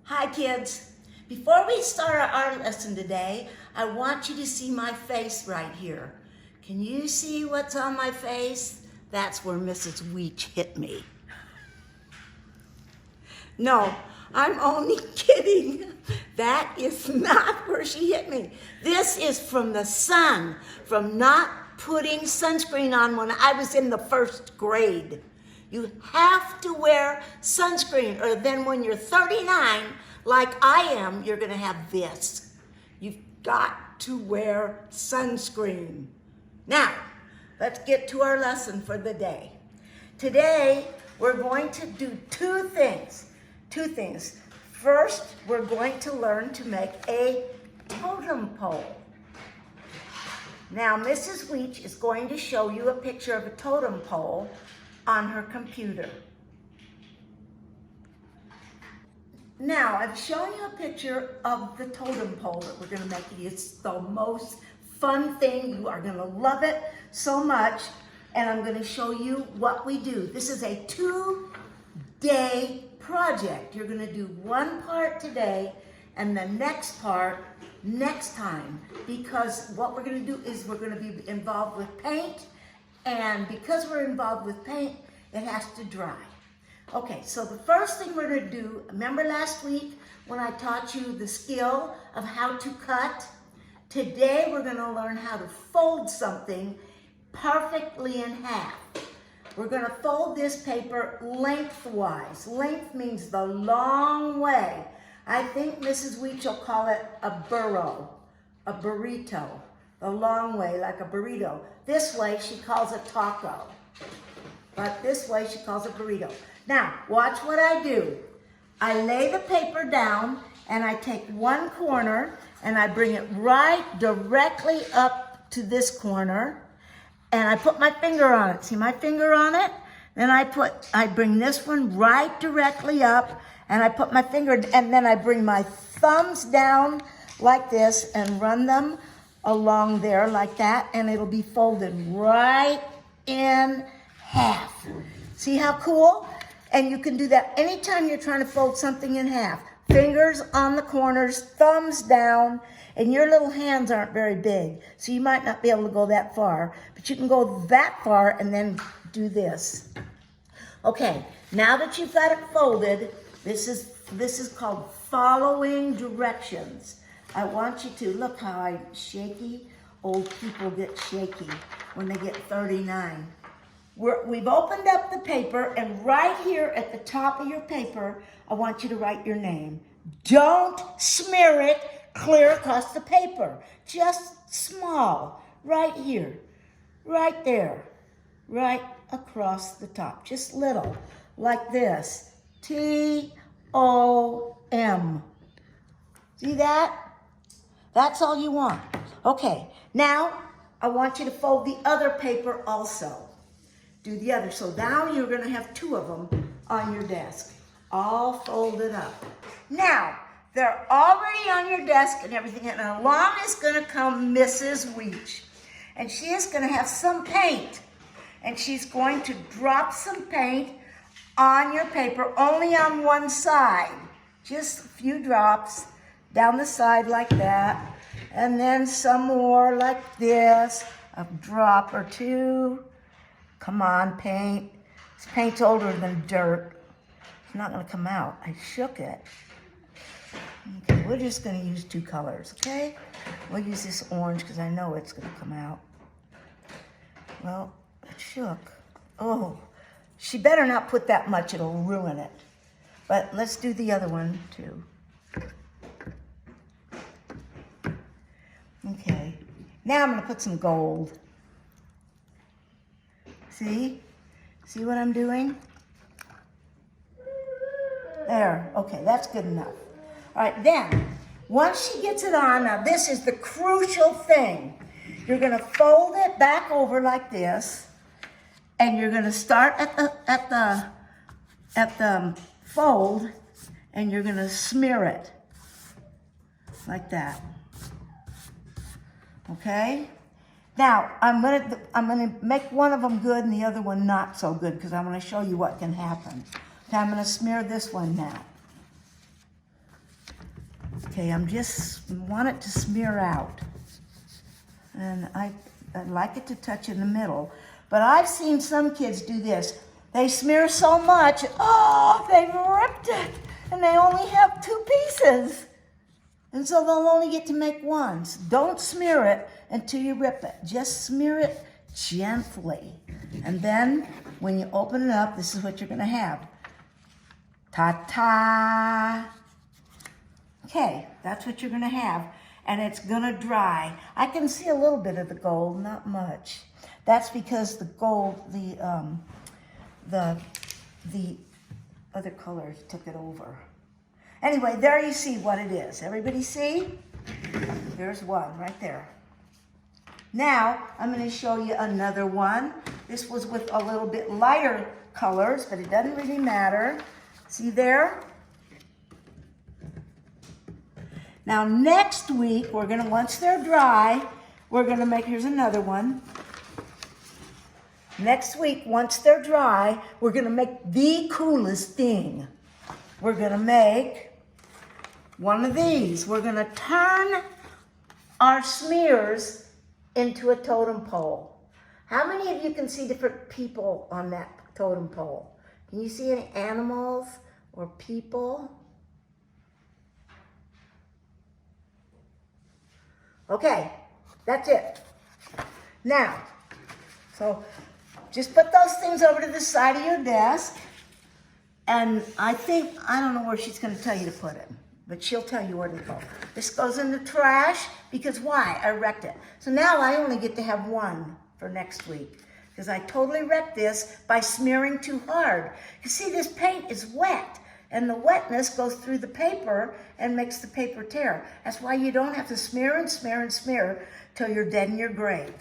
Hi kids. Before we start our lesson today, I want you to see my face right here. Can you see what's on my face? That's where Mrs. Weech hit me. No, I'm only kidding. That is not where she hit me. This is from the sun, from not putting sunscreen on when I was in the first grade. You have to wear sunscreen, or then when you're 39, like I am, you're gonna have this. You've got to wear sunscreen. Now, let's get to our lesson for the day. Today, we're going to do two things. First, we're going to learn to make a totem pole. Now, Mrs. Weech is going to show you a picture of a totem pole on her computer. Now, I've shown you a picture of the totem pole that we're gonna make. It's the most fun thing. You are gonna love it so much. And I'm gonna show you what we do. This is a 2-day project. You're gonna do one part today and the next part next time, because what we're gonna do is we're gonna be involved with paint, and because we're involved with paint, it has to dry. Okay, so the first thing we're gonna do, remember last week when I taught you the skill of how to cut? Today we're gonna learn how to fold something perfectly in half. We're gonna fold this paper lengthwise. Length means the long way. I think Mrs. Weech will call it a burro, a burrito, the long way, like a burrito. This way she calls it taco, but this way she calls it burrito. Now, watch what I do. I lay the paper down and I take one corner and I bring it right directly up to this corner, and I put my finger on it. See my finger on it? Then I bring this one right directly up, and I put my finger, and then I bring my thumbs down like this and run them along there like that, and it'll be folded right in half. See how cool? And you can do that anytime you're trying to fold something in half. Fingers on the corners, thumbs down, and your little hands aren't very big, so you might not be able to go that far, but you can go that far and then do this. Okay, now that you've got it folded, this is called following directions. I want you to look how I'm shaky. Old people get shaky when they get 39. We've opened up the paper, and right here at the top of your paper, I want you to write your name. Don't smear it clear across the paper. Just small, right here, right there, right across the top. Just little, like this. T-O-M. See that? That's all you want. Okay, now I want you to fold the other paper also. Do the other. So now you're gonna have two of them on your desk, all folded up. Now, they're already on your desk and everything, and along is gonna come Mrs. Weech. And she is gonna have some paint. And she's going to drop some paint on your paper, only on one side. Just a few drops down the side like that. And then some more like this, a drop or two. Come on, paint. This paint's older than dirt. It's not gonna come out. I shook it. Okay, we're just gonna use two colors, okay? We'll use this orange because I know it's gonna come out. Well, it shook. Oh, she better not put that much, it'll ruin it. But let's do the other one too. Okay, now I'm gonna put some gold. See? See what I'm doing? There, okay, that's good enough. All right, then, once she gets it on, now this is the crucial thing. You're gonna fold it back over like this, and you're gonna start at the fold, and you're gonna smear it like that. Okay? Now, I'm gonna make one of them good and the other one not so good, because I'm gonna show you what can happen. Okay, I'm gonna smear this one now. Okay, I'm just want it to smear out. And I like it to touch in the middle. But I've seen some kids do this. They smear so much, oh, they've ripped it. And they only have 2 pieces. And so they'll only get to make ones. Don't smear it until you rip it. Just smear it gently. And then when you open it up, this is what you're gonna have. Ta-ta. Okay, that's what you're gonna have. And it's gonna dry. I can see a little bit of the gold, not much. That's because the gold, the other colors took it over. Anyway, there you see what it is. Everybody see? There's one right there. Now, I'm going to show you another one. This was with a little bit lighter colors, but it doesn't really matter. See there? Now, next week, we're going to, once they're dry, we're going to make, here's another one. Next week, once they're dry, we're going to make the coolest thing. We're going to make one of these. We're going to turn our smears into a totem pole. How many of you can see different people on that totem pole? Can you see any animals or people? Okay, that's it. Now, so just put those things over to the side of your desk. And I don't know where she's going to tell you to put it, but she'll tell you where to go. This goes in the trash because why? I wrecked it. So now I only get to have one for next week because I totally wrecked this by smearing too hard. You see, this paint is wet and the wetness goes through the paper and makes the paper tear. That's why you don't have to smear and smear and smear till you're dead in your grave.